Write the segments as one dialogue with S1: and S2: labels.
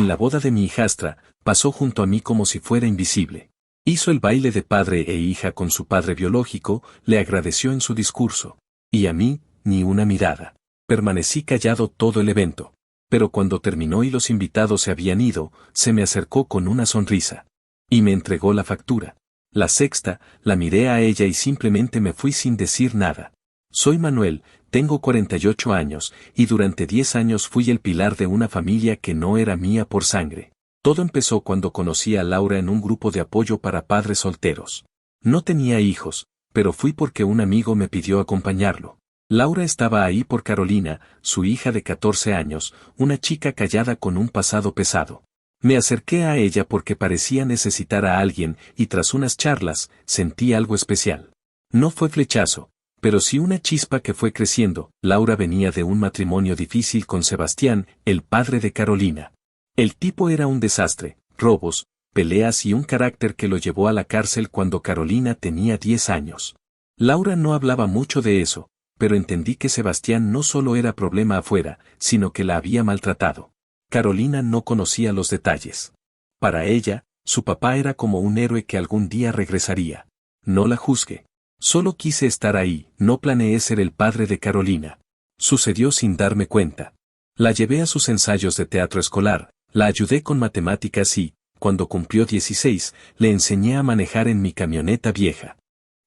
S1: En la boda de mi hijastra, pasó junto a mí como si fuera invisible. Hizo el baile de padre e hija con su padre biológico, le agradeció en su discurso. Y a mí, ni una mirada. Permanecí callado todo el evento. Pero cuando terminó y los invitados se habían ido, se me acercó con una sonrisa. Y me entregó la factura. La sexta, la miré a ella y simplemente me fui sin decir nada. Soy Manuel, tengo 48 años, y durante 10 años fui el pilar de una familia que no era mía por sangre. Todo empezó cuando conocí a Laura en un grupo de apoyo para padres solteros. No tenía hijos, pero fui porque un amigo me pidió acompañarlo. Laura estaba ahí por Carolina, su hija de 14 años, una chica callada con un pasado pesado. Me acerqué a ella porque parecía necesitar a alguien y tras unas charlas, sentí algo especial. No fue flechazo, pero sí una chispa que fue creciendo. Laura venía de un matrimonio difícil con Sebastián, el padre de Carolina. El tipo era un desastre, robos, peleas y un carácter que lo llevó a la cárcel cuando Carolina tenía 10 años. Laura no hablaba mucho de eso, pero entendí que Sebastián no solo era problema afuera, sino que la había maltratado. Carolina no conocía los detalles. Para ella, su papá era como un héroe que algún día regresaría. No la juzgué. Solo quise estar ahí, no planeé ser el padre de Carolina. Sucedió sin darme cuenta. La llevé a sus ensayos de teatro escolar, la ayudé con matemáticas y, cuando cumplió 16, le enseñé a manejar en mi camioneta vieja.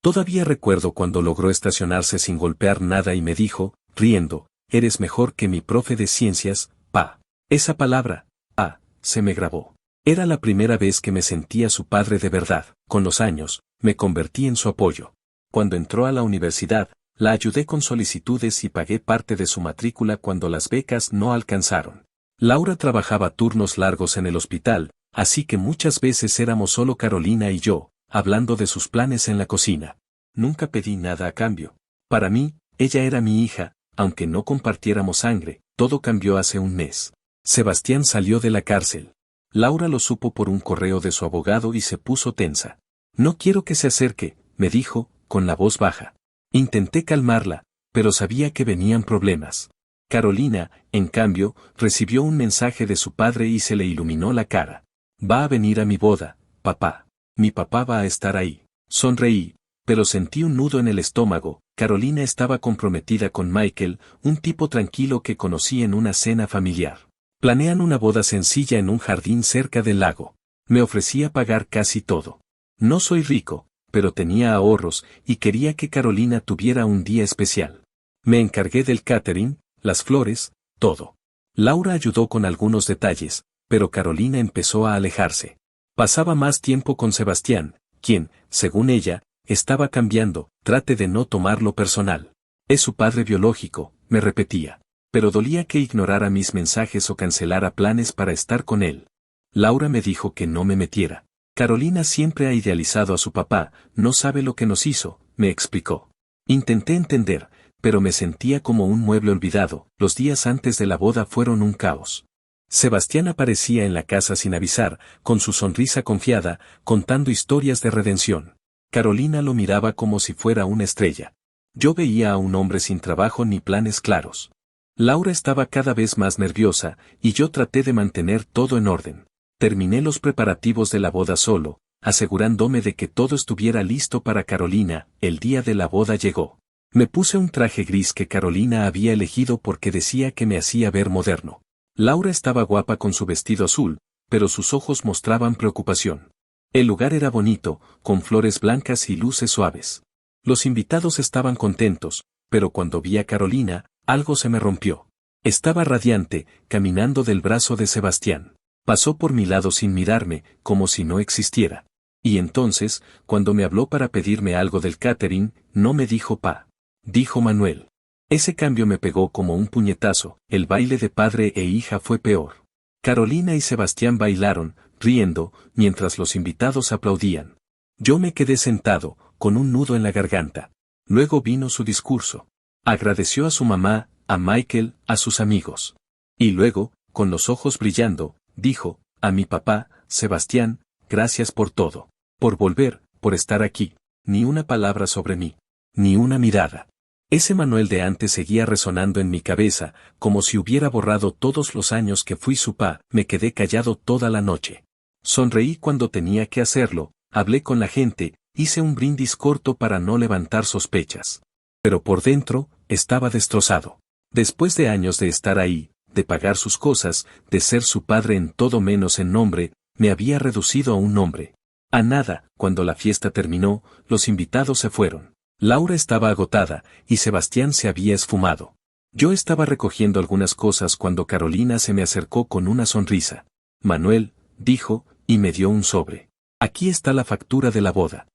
S1: Todavía recuerdo cuando logró estacionarse sin golpear nada y me dijo, riendo, eres mejor que mi profe de ciencias, pa. Esa palabra, pa, se me grabó. Era la primera vez que me sentía su padre de verdad. Con los años, me convertí en su apoyo. Cuando entró a la universidad, la ayudé con solicitudes y pagué parte de su matrícula cuando las becas no alcanzaron. Laura trabajaba turnos largos en el hospital, así que muchas veces éramos solo Carolina y yo, hablando de sus planes en la cocina. Nunca pedí nada a cambio. Para mí, ella era mi hija, aunque no compartiéramos sangre. Todo cambió hace un mes. Sebastián salió de la cárcel. Laura lo supo por un correo de su abogado y se puso tensa. No quiero que se acerque, me dijo, con la voz baja. Intenté calmarla, pero sabía que venían problemas. Carolina, en cambio, recibió un mensaje de su padre y se le iluminó la cara. Va a venir a mi boda, papá. Mi papá va a estar ahí. Sonreí, pero sentí un nudo en el estómago. Carolina estaba comprometida con Michael, un tipo tranquilo que conocí en una cena familiar. Planean una boda sencilla en un jardín cerca del lago. Me ofrecía pagar casi todo. No soy rico, pero tenía ahorros y quería que Carolina tuviera un día especial. Me encargué del catering, las flores, todo. Laura ayudó con algunos detalles, pero Carolina empezó a alejarse. Pasaba más tiempo con Sebastián, quien, según ella, estaba cambiando. Trate de no tomarlo personal. Es su padre biológico, me repetía. Pero dolía que ignorara mis mensajes o cancelara planes para estar con él. Laura me dijo que no me metiera. Carolina siempre ha idealizado a su papá, no sabe lo que nos hizo, me explicó. Intenté entender, pero me sentía como un mueble olvidado. Los días antes de la boda fueron un caos. Sebastián aparecía en la casa sin avisar, con su sonrisa confiada, contando historias de redención. Carolina lo miraba como si fuera una estrella. Yo veía a un hombre sin trabajo ni planes claros. Laura estaba cada vez más nerviosa, y yo traté de mantener todo en orden. Terminé los preparativos de la boda solo, asegurándome de que todo estuviera listo para Carolina. El día de la boda llegó. Me puse un traje gris que Carolina había elegido porque decía que me hacía ver moderno. Laura estaba guapa con su vestido azul, pero sus ojos mostraban preocupación. El lugar era bonito, con flores blancas y luces suaves. Los invitados estaban contentos, pero cuando vi a Carolina, algo se me rompió. Estaba radiante, caminando del brazo de Sebastián. Pasó por mi lado sin mirarme, como si no existiera. Y entonces, cuando me habló para pedirme algo del catering, no me dijo pa. Dijo Manuel. Ese cambio me pegó como un puñetazo. El baile de padre e hija fue peor. Carolina y Sebastián bailaron, riendo, mientras los invitados aplaudían. Yo me quedé sentado, con un nudo en la garganta. Luego vino su discurso. Agradeció a su mamá, a Michael, a sus amigos. Y luego, con los ojos brillando, dijo, a mi papá, Sebastián, gracias por todo. Por volver, por estar aquí. Ni una palabra sobre mí. Ni una mirada. Ese Manuel de antes seguía resonando en mi cabeza, como si hubiera borrado todos los años que fui su pa. Me quedé callado toda la noche. Sonreí cuando tenía que hacerlo, hablé con la gente, hice un brindis corto para no levantar sospechas. Pero por dentro, estaba destrozado. Después de años de estar ahí, de pagar sus cosas, de ser su padre en todo menos en nombre, me había reducido a un nombre. A nada. Cuando la fiesta terminó, los invitados se fueron. Laura estaba agotada, y Sebastián se había esfumado. Yo estaba recogiendo algunas cosas cuando Carolina se me acercó con una sonrisa. Manuel, dijo, y me dio un sobre. Aquí está la factura de la boda.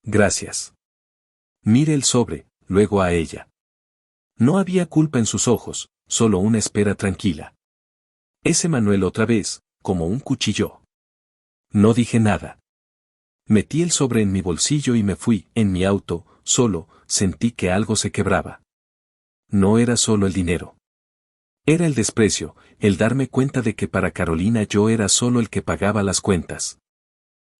S1: Gracias. Mire el sobre, luego a ella. No había culpa en sus ojos, solo una espera tranquila. Ese Manuel otra vez, como un cuchillo. No dije nada. Metí el sobre en mi bolsillo y me fui. En mi auto, solo, sentí que algo se quebraba. No era solo el dinero. Era el desprecio, el darme cuenta de que para Carolina yo era solo el que pagaba las cuentas.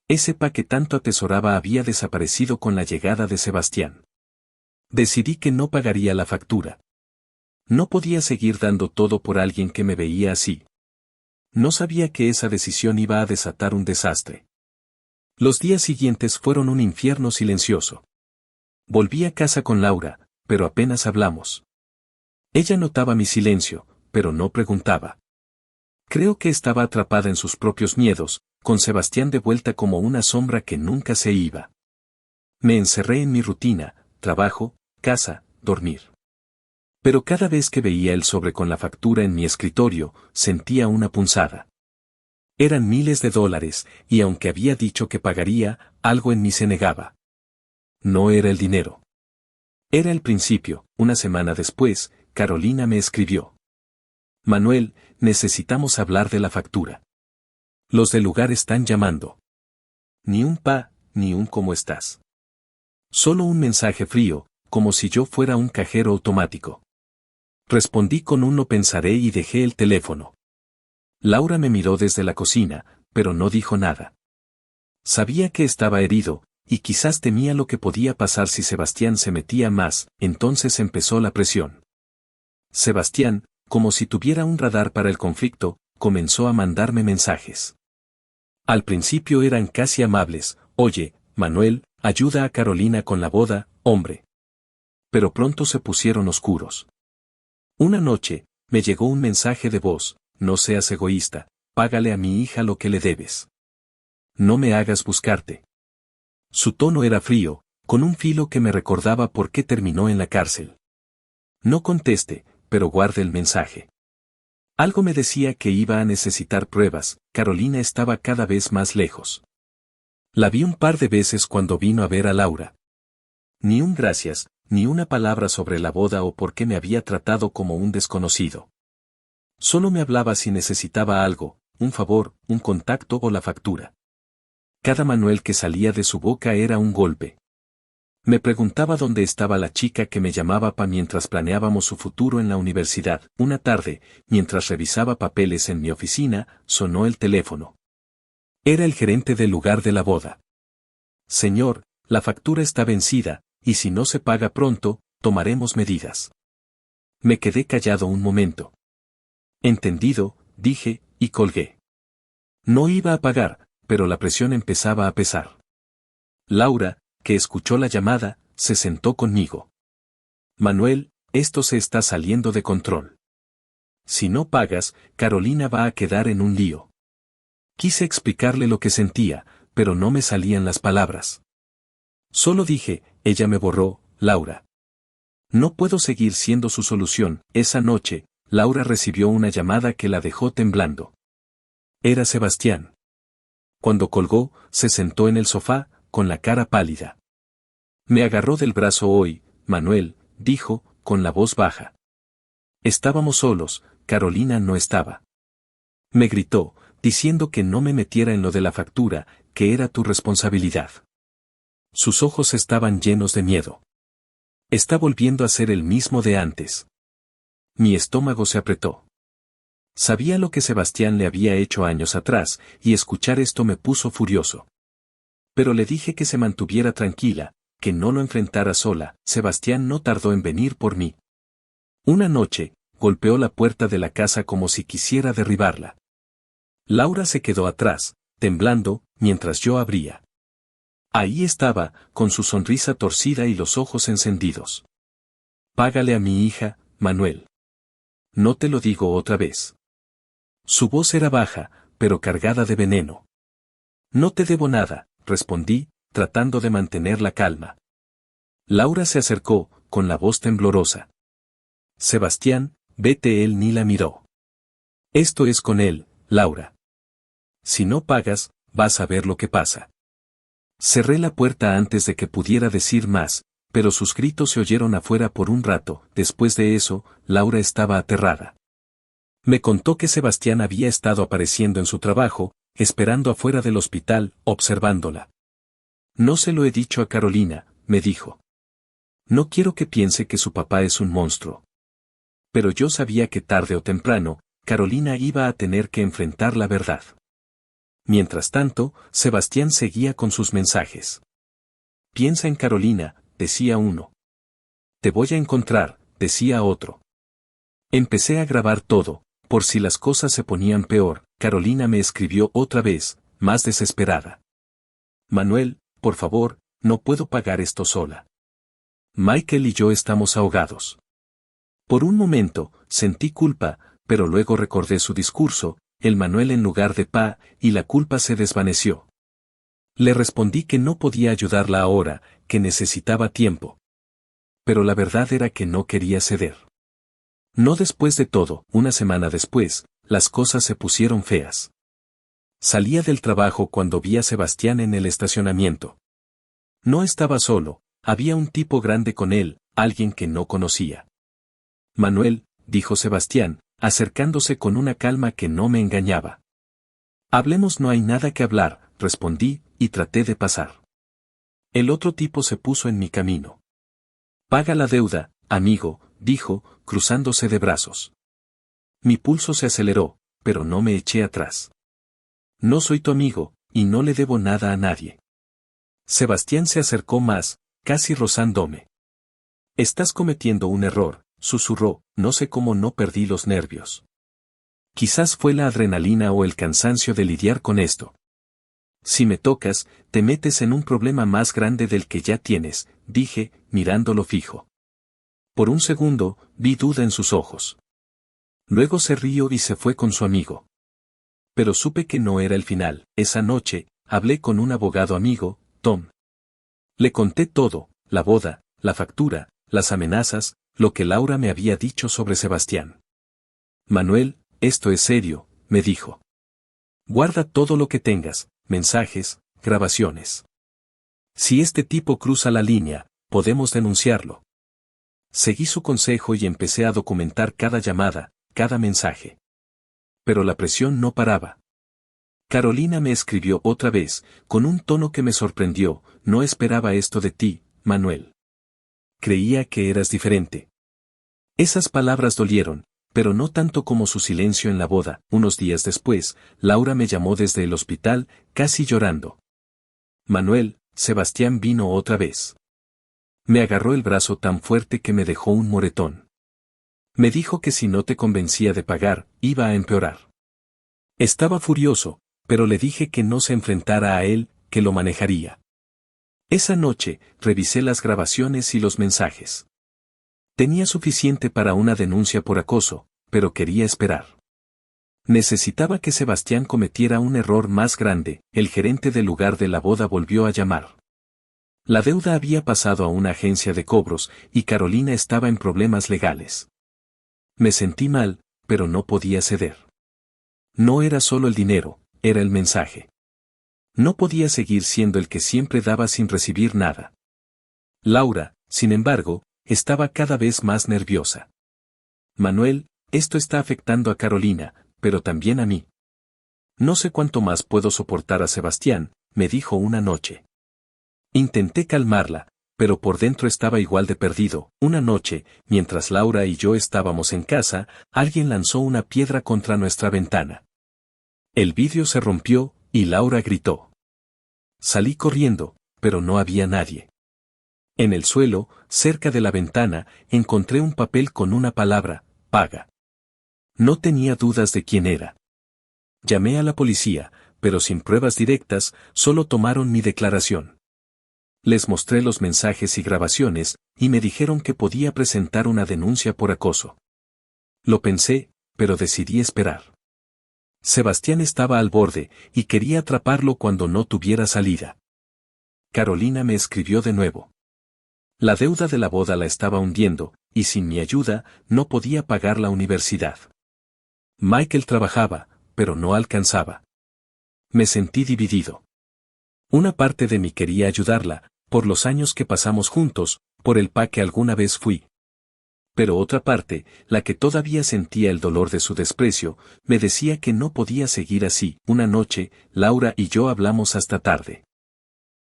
S1: Ese pa que tanto atesoraba había desaparecido con la llegada de Sebastián. Decidí que no pagaría la factura. No podía seguir dando todo por alguien que me veía así. No sabía que esa decisión iba a desatar un desastre. Los días siguientes fueron un infierno silencioso. Volví a casa con Laura, pero apenas hablamos. Ella notaba mi silencio, pero no preguntaba. Creo que estaba atrapada en sus propios miedos, con Sebastián de vuelta como una sombra que nunca se iba. Me encerré en mi rutina, trabajo, casa, dormir. Pero cada vez que veía el sobre con la factura en mi escritorio, sentía una punzada. Eran miles de dólares, y aunque había dicho que pagaría, algo en mí se negaba. No era el dinero. Era el principio. Una semana después, Carolina me escribió. Manuel, necesitamos hablar de la factura. Los del lugar están llamando. Ni un pa, ni un cómo estás. Solo un mensaje frío, como si yo fuera un cajero automático. Respondí con un no pensaré y dejé el teléfono. Laura me miró desde la cocina, pero no dijo nada. Sabía que estaba herido, y quizás temía lo que podía pasar si Sebastián se metía más. Entonces empezó la presión. Sebastián, como si tuviera un radar para el conflicto, comenzó a mandarme mensajes. Al principio eran casi amables. Oye, Manuel, ayuda a Carolina con la boda, hombre. Pero pronto se pusieron oscuros. Una noche, me llegó un mensaje de voz. No seas egoísta, págale a mi hija lo que le debes. No me hagas buscarte. Su tono era frío, con un filo que me recordaba por qué terminó en la cárcel. No contesté, pero guardé el mensaje. Algo me decía que iba a necesitar pruebas. Carolina estaba cada vez más lejos. La vi un par de veces cuando vino a ver a Laura. Ni un gracias, ni una palabra sobre la boda o por qué me había tratado como un desconocido. Solo me hablaba si necesitaba algo, un favor, un contacto o la factura. Cada Manuel que salía de su boca era un golpe. Me preguntaba dónde estaba la chica que me llamaba mientras planeábamos su futuro en la universidad. Una tarde, mientras revisaba papeles en mi oficina, sonó el teléfono. Era el gerente del lugar de la boda. Señor, la factura está vencida, y si no se paga pronto, tomaremos medidas. Me quedé callado un momento. Entendido, dije, y colgué. No iba a pagar, pero la presión empezaba a pesar. Laura, que escuchó la llamada, se sentó conmigo. Manuel, esto se está saliendo de control. Si no pagas, Carolina va a quedar en un lío. Quise explicarle lo que sentía, pero no me salían las palabras. Solo dije, ella me borró, Laura. No puedo seguir siendo su solución. Esa noche, Laura recibió una llamada que la dejó temblando. Era Sebastián. Cuando colgó, se sentó en el sofá, con la cara pálida. Me agarró del brazo. Hoy, Manuel, dijo, con la voz baja. Estábamos solos, Carolina no estaba. Me gritó, diciendo que no me metiera en lo de la factura, que era tu responsabilidad. Sus ojos estaban llenos de miedo. Está volviendo a ser el mismo de antes. Mi estómago se apretó. Sabía lo que Sebastián le había hecho años atrás, y escuchar esto me puso furioso. Pero le dije que se mantuviera tranquila, que no lo enfrentara sola, Sebastián no tardó en venir por mí. Una noche, golpeó la puerta de la casa como si quisiera derribarla. Laura se quedó atrás, temblando, mientras yo abría. Ahí estaba, con su sonrisa torcida y los ojos encendidos. Págale a mi hija, Manuel. No te lo digo otra vez. Su voz era baja, pero cargada de veneno. No te debo nada, respondí, tratando de mantener la calma. Laura se acercó, con la voz temblorosa. Sebastián, vete. Él ni la miró. Esto es con él, Laura. Si no pagas, vas a ver lo que pasa. Cerré la puerta antes de que pudiera decir más, pero sus gritos se oyeron afuera por un rato. Después de eso, Laura estaba aterrada. Me contó que Sebastián había estado apareciendo en su trabajo, esperando afuera del hospital, observándola. No se lo he dicho a Carolina, me dijo. No quiero que piense que su papá es un monstruo. Pero yo sabía que tarde o temprano, Carolina iba a tener que enfrentar la verdad. Mientras tanto, Sebastián seguía con sus mensajes. Piensa en Carolina, decía uno. Te voy a encontrar, decía otro. Empecé a grabar todo, por si las cosas se ponían peor. Carolina me escribió otra vez, más desesperada. Manuel, por favor, no puedo pagar esto sola. Michael y yo estamos ahogados. Por un momento, sentí culpa, pero luego recordé su discurso, el Manuel en lugar de pa, y la culpa se desvaneció. Le respondí que no podía ayudarla ahora, que necesitaba tiempo. Pero la verdad era que no quería ceder. No después de todo, una semana después, las cosas se pusieron feas. Salía del trabajo cuando vi a Sebastián en el estacionamiento. No estaba solo, había un tipo grande con él, alguien que no conocía. Manuel, dijo Sebastián, acercándose con una calma que no me engañaba. Hablemos, no hay nada que hablar, respondí, y traté de pasar. El otro tipo se puso en mi camino. Paga la deuda, amigo, dijo, cruzándose de brazos. Mi pulso se aceleró, pero no me eché atrás. No soy tu amigo, y no le debo nada a nadie. Sebastián se acercó más, casi rozándome. Estás cometiendo un error, susurró, no sé cómo no perdí los nervios. Quizás fue la adrenalina o el cansancio de lidiar con esto. Si me tocas, te metes en un problema más grande del que ya tienes, dije, mirándolo fijo. Por un segundo, vi duda en sus ojos. Luego se rió y se fue con su amigo. Pero supe que no era el final. Esa noche, hablé con un abogado amigo, Tom. Le conté todo, la boda, la factura, las amenazas, lo que Laura me había dicho sobre Sebastián. Manuel, esto es serio, me dijo. Guarda todo lo que tengas, mensajes, grabaciones. Si este tipo cruza la línea, podemos denunciarlo. Seguí su consejo y empecé a documentar cada llamada, cada mensaje. Pero la presión no paraba. Carolina me escribió otra vez, con un tono que me sorprendió, no esperaba esto de ti, Manuel. Creía que eras diferente. Esas palabras dolieron, pero no tanto como su silencio en la boda. Unos días después, Laura me llamó desde el hospital, casi llorando. Manuel, Sebastián vino otra vez. Me agarró el brazo tan fuerte que me dejó un moretón. Me dijo que si no te convencía de pagar, iba a empeorar. Estaba furioso, pero le dije que no se enfrentara a él, que lo manejaría. Esa noche, revisé las grabaciones y los mensajes. Tenía suficiente para una denuncia por acoso, pero quería esperar. Necesitaba que Sebastián cometiera un error más grande. El gerente del lugar de la boda volvió a llamar. La deuda había pasado a una agencia de cobros, y Carolina estaba en problemas legales. Me sentí mal, pero no podía ceder. No era solo el dinero, era el mensaje. No podía seguir siendo el que siempre daba sin recibir nada. Laura, sin embargo, estaba cada vez más nerviosa. Manuel, esto está afectando a Carolina, pero también a mí. No sé cuánto más puedo soportar a Sebastián, me dijo una noche. Intenté calmarla, pero por dentro estaba igual de perdido. Una noche, mientras Laura y yo estábamos en casa, alguien lanzó una piedra contra nuestra ventana. El vidrio se rompió, y Laura gritó. Salí corriendo, pero no había nadie. En el suelo, cerca de la ventana, encontré un papel con una palabra, paga. No tenía dudas de quién era. Llamé a la policía, pero sin pruebas directas, solo tomaron mi declaración. Les mostré los mensajes y grabaciones, y me dijeron que podía presentar una denuncia por acoso. Lo pensé, pero decidí esperar. Sebastián estaba al borde, y quería atraparlo cuando no tuviera salida. Carolina me escribió de nuevo. La deuda de la boda la estaba hundiendo, y sin mi ayuda, no podía pagar la universidad. Michael trabajaba, pero no alcanzaba. Me sentí dividido. Una parte de mí quería ayudarla, por los años que pasamos juntos, por el pa que alguna vez fui. Pero otra parte, la que todavía sentía el dolor de su desprecio, me decía que no podía seguir así. Una noche, Laura y yo hablamos hasta tarde.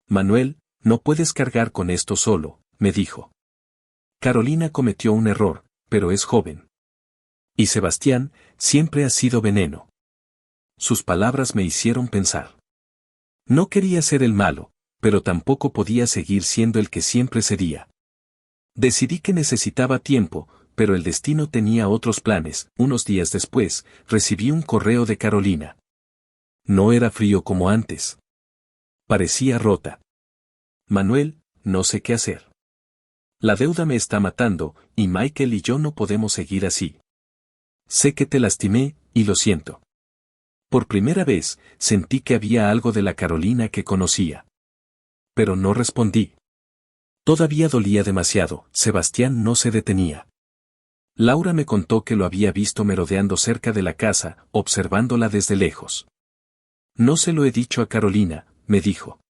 S1: Manuel, no puedes cargar con esto solo, me dijo. Carolina cometió un error, pero es joven. Y Sebastián, siempre ha sido veneno. Sus palabras me hicieron pensar. No quería ser el malo, pero tampoco podía seguir siendo el que siempre sería. Decidí que necesitaba tiempo, pero el destino tenía otros planes. Unos días después, recibí un correo de Carolina. No era frío como antes. Parecía rota. Manuel, no sé qué hacer. La deuda me está matando, y Michael y yo no podemos seguir así. Sé que te lastimé, y lo siento. Por primera vez, sentí que había algo de la Carolina que conocía. Pero no respondí. Todavía dolía demasiado. Sebastián no se detenía. Laura me contó que lo había visto merodeando cerca de la casa, observándola desde lejos. No se lo he dicho a Carolina, me dijo.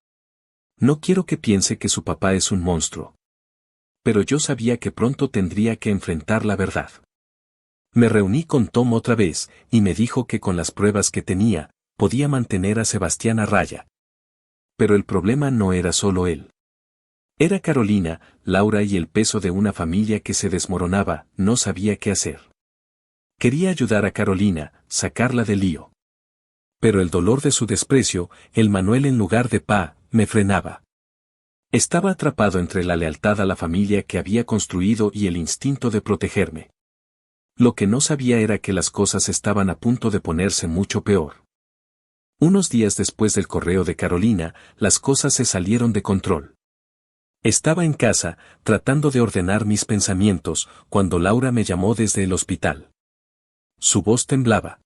S1: No quiero que piense que su papá es un monstruo. Pero yo sabía que pronto tendría que enfrentar la verdad. Me reuní con Tom otra vez, y me dijo que con las pruebas que tenía, podía mantener a Sebastián a raya. Pero el problema no era solo él. Era Carolina, Laura y el peso de una familia que se desmoronaba. No sabía qué hacer. Quería ayudar a Carolina, sacarla del lío. Pero el dolor de su desprecio, el Manuel en lugar de pa, me frenaba. Estaba atrapado entre la lealtad a la familia que había construido y el instinto de protegerme. Lo que no sabía era que las cosas estaban a punto de ponerse mucho peor. Unos días después del correo de Carolina, las cosas se salieron de control. Estaba en casa, tratando de ordenar mis pensamientos, cuando Laura me llamó desde el hospital. Su voz temblaba.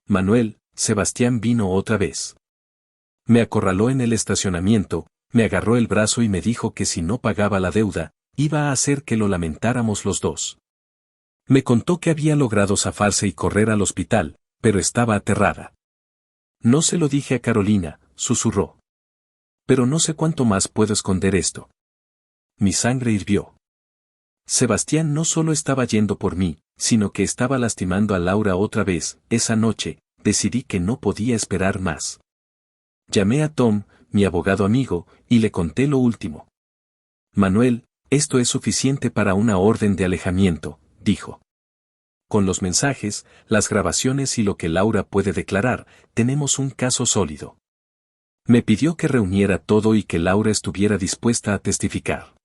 S1: Manuel, Sebastián vino otra vez. Me acorraló en el estacionamiento, me agarró el brazo y me dijo que si no pagaba la deuda, iba a hacer que lo lamentáramos los dos. Me contó que había logrado zafarse y correr al hospital, pero estaba aterrada. No se lo dije a Carolina, susurró. Pero no sé cuánto más puedo esconder esto. Mi sangre hirvió. Sebastián no solo estaba yendo por mí, sino que estaba lastimando a Laura otra vez. Esa noche, decidí que no podía esperar más. Llamé a Tom, mi abogado amigo, y le conté lo último. Manuel, esto es suficiente para una orden de alejamiento, dijo. Con los mensajes, las grabaciones y lo que Laura puede declarar, tenemos un caso sólido. Me pidió que reuniera todo y que Laura estuviera dispuesta a testificar.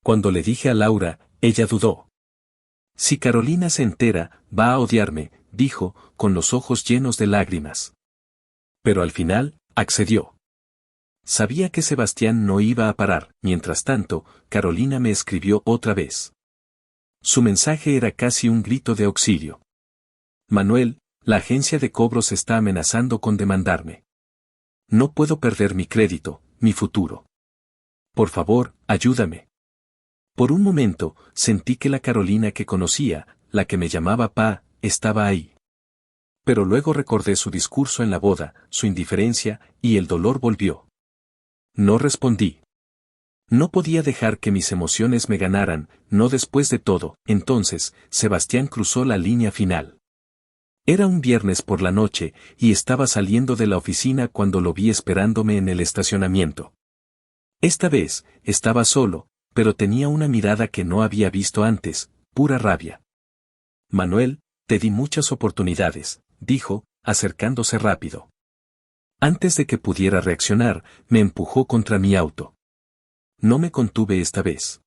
S1: Cuando le dije a Laura, ella dudó. Si Carolina se entera, va a odiarme, dijo, con los ojos llenos de lágrimas. Pero al final, accedió. Sabía que Sebastián no iba a parar. Mientras tanto, Carolina me escribió otra vez. Su mensaje era casi un grito de auxilio. Manuel, la agencia de cobros está amenazando con demandarme. No puedo perder mi crédito, mi futuro. Por favor, ayúdame. Por un momento, sentí que la Carolina que conocía, la que me llamaba pa, estaba ahí. Pero luego recordé su discurso en la boda, su indiferencia, y el dolor volvió. No respondí. No podía dejar que mis emociones me ganaran, no después de todo. Entonces, Sebastián cruzó la línea final. Era un viernes por la noche, y estaba saliendo de la oficina cuando lo vi esperándome en el estacionamiento. Esta vez, estaba solo, pero tenía una mirada que no había visto antes, pura rabia. Manuel, te di muchas oportunidades, dijo, acercándose rápido. Antes de que pudiera reaccionar, me empujó contra mi auto. No me contuve esta vez.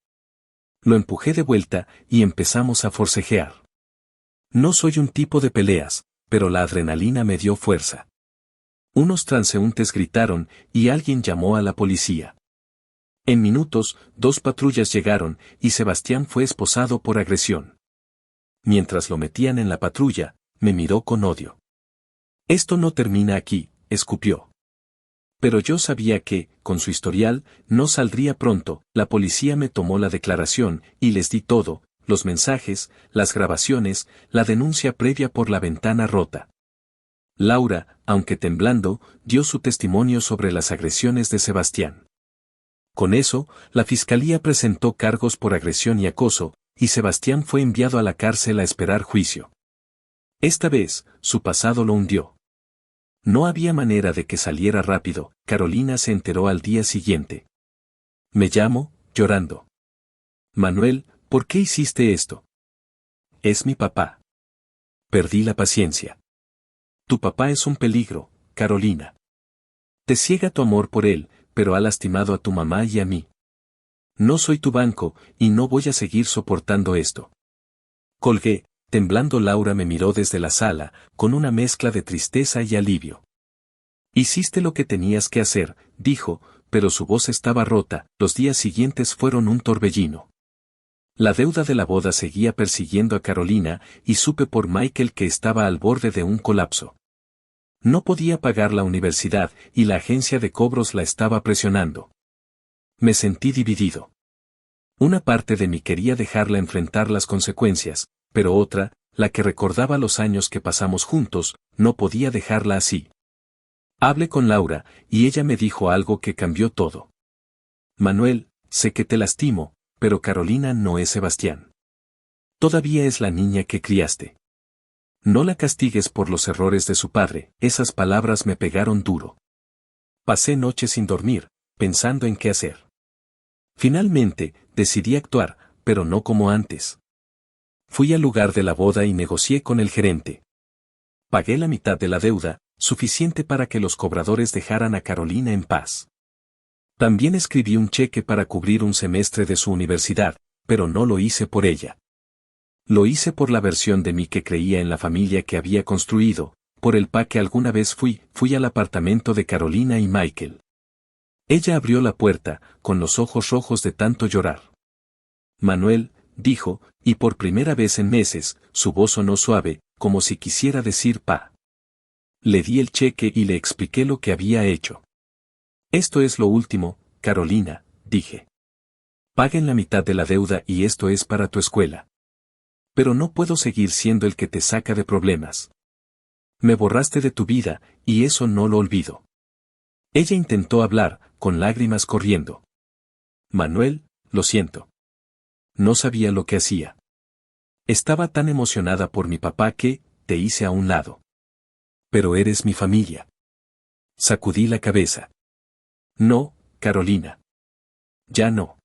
S1: Lo empujé de vuelta y empezamos a forcejear. No soy un tipo de peleas, pero la adrenalina me dio fuerza. Unos transeúntes gritaron y alguien llamó a la policía. En minutos, 2 patrullas llegaron y Sebastián fue esposado por agresión. Mientras lo metían en la patrulla, me miró con odio. Esto no termina aquí, escupió. Pero yo sabía que, con su historial, no saldría pronto. La policía me tomó la declaración y les di todo, los mensajes, las grabaciones, la denuncia previa por la ventana rota. Laura, aunque temblando, dio su testimonio sobre las agresiones de Sebastián. Con eso, la fiscalía presentó cargos por agresión y acoso, y Sebastián fue enviado a la cárcel a esperar juicio. Esta vez, su pasado lo hundió. No había manera de que saliera rápido. Carolina se enteró al día siguiente. Me llamó, llorando. Manuel, ¿por qué hiciste esto? Es mi papá. Perdí la paciencia. Tu papá es un peligro, Carolina. Te ciega tu amor por él, pero ha lastimado a tu mamá y a mí. No soy tu banco, y no voy a seguir soportando esto. Colgué. Temblando, Laura me miró desde la sala, con una mezcla de tristeza y alivio. Hiciste lo que tenías que hacer, dijo, pero su voz estaba rota. Los días siguientes fueron un torbellino. La deuda de la boda seguía persiguiendo a Carolina, y supe por Michael que estaba al borde de un colapso. No podía pagar la universidad, y la agencia de cobros la estaba presionando. Me sentí dividido. Una parte de mí quería dejarla enfrentar las consecuencias, pero otra, la que recordaba los años que pasamos juntos, no podía dejarla así. Hablé con Laura, y ella me dijo algo que cambió todo. Manuel, sé que te lastimo, pero Carolina no es Sebastián. Todavía es la niña que criaste. No la castigues por los errores de su padre. Esas palabras me pegaron duro. Pasé noches sin dormir, pensando en qué hacer. Finalmente, decidí actuar, pero no como antes. Fui al lugar de la boda y negocié con el gerente. Pagué la mitad de la deuda, suficiente para que los cobradores dejaran a Carolina en paz. También escribí un cheque para cubrir un semestre de su universidad, pero no lo hice por ella. Lo hice por la versión de mí que creía en la familia que había construido, por el pa que alguna vez fui al apartamento de Carolina y Michael. Ella abrió la puerta, con los ojos rojos de tanto llorar. Manuel, dijo, y por primera vez en meses, su voz sonó suave, como si quisiera decir pa. Le di el cheque y le expliqué lo que había hecho. Esto es lo último, Carolina, dije. Paguen la mitad de la deuda y esto es para tu escuela. Pero no puedo seguir siendo el que te saca de problemas. Me borraste de tu vida, y eso no lo olvido. Ella intentó hablar, con lágrimas corriendo. Manuel, lo siento. No sabía lo que hacía. Estaba tan emocionada por mi papá que, te hice a un lado. Pero eres mi familia. Sacudí la cabeza. No, Carolina. Ya no.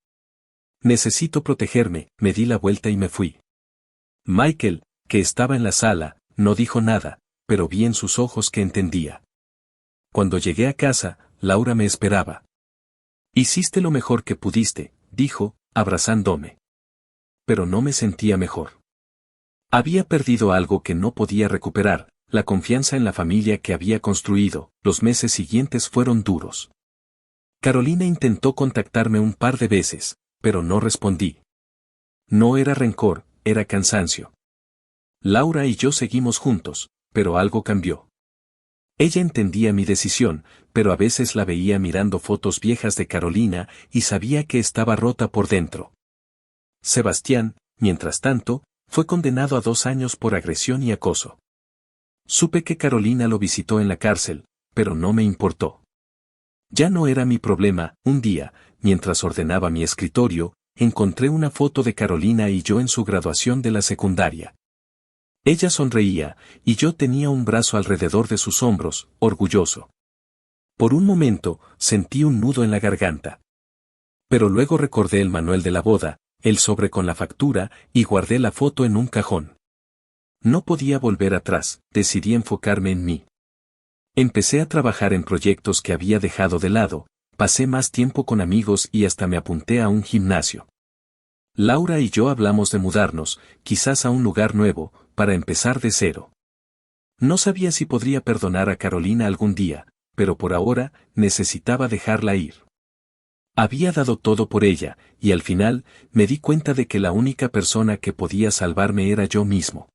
S1: Necesito protegerme. Me di la vuelta y me fui. Michael, que estaba en la sala, no dijo nada, pero vi en sus ojos que entendía. Cuando llegué a casa, Laura me esperaba. Hiciste lo mejor que pudiste, dijo, abrazándome. Pero no me sentía mejor. Había perdido algo que no podía recuperar, la confianza en la familia que había construido. Los meses siguientes fueron duros. Carolina intentó contactarme un par de veces, pero no respondí. No era rencor, era cansancio. Laura y yo seguimos juntos, pero algo cambió. Ella entendía mi decisión, pero a veces la veía mirando fotos viejas de Carolina y sabía que estaba rota por dentro. Sebastián, mientras tanto, fue condenado a 2 años por agresión y acoso. Supe que Carolina lo visitó en la cárcel, pero no me importó. Ya no era mi problema. Un día, mientras ordenaba mi escritorio, encontré una foto de Carolina y yo en su graduación de la secundaria. Ella sonreía, y yo tenía un brazo alrededor de sus hombros, orgulloso. Por un momento, sentí un nudo en la garganta. Pero luego recordé el manual de la boda, el sobre con la factura, y guardé la foto en un cajón. No podía volver atrás, decidí enfocarme en mí. Empecé a trabajar en proyectos que había dejado de lado, pasé más tiempo con amigos y hasta me apunté a un gimnasio. Laura y yo hablamos de mudarnos, quizás a un lugar nuevo, para empezar de cero. No sabía si podría perdonar a Carolina algún día, pero por ahora necesitaba dejarla ir. Había dado todo por ella, y al final me di cuenta de que la única persona que podía salvarme era yo mismo.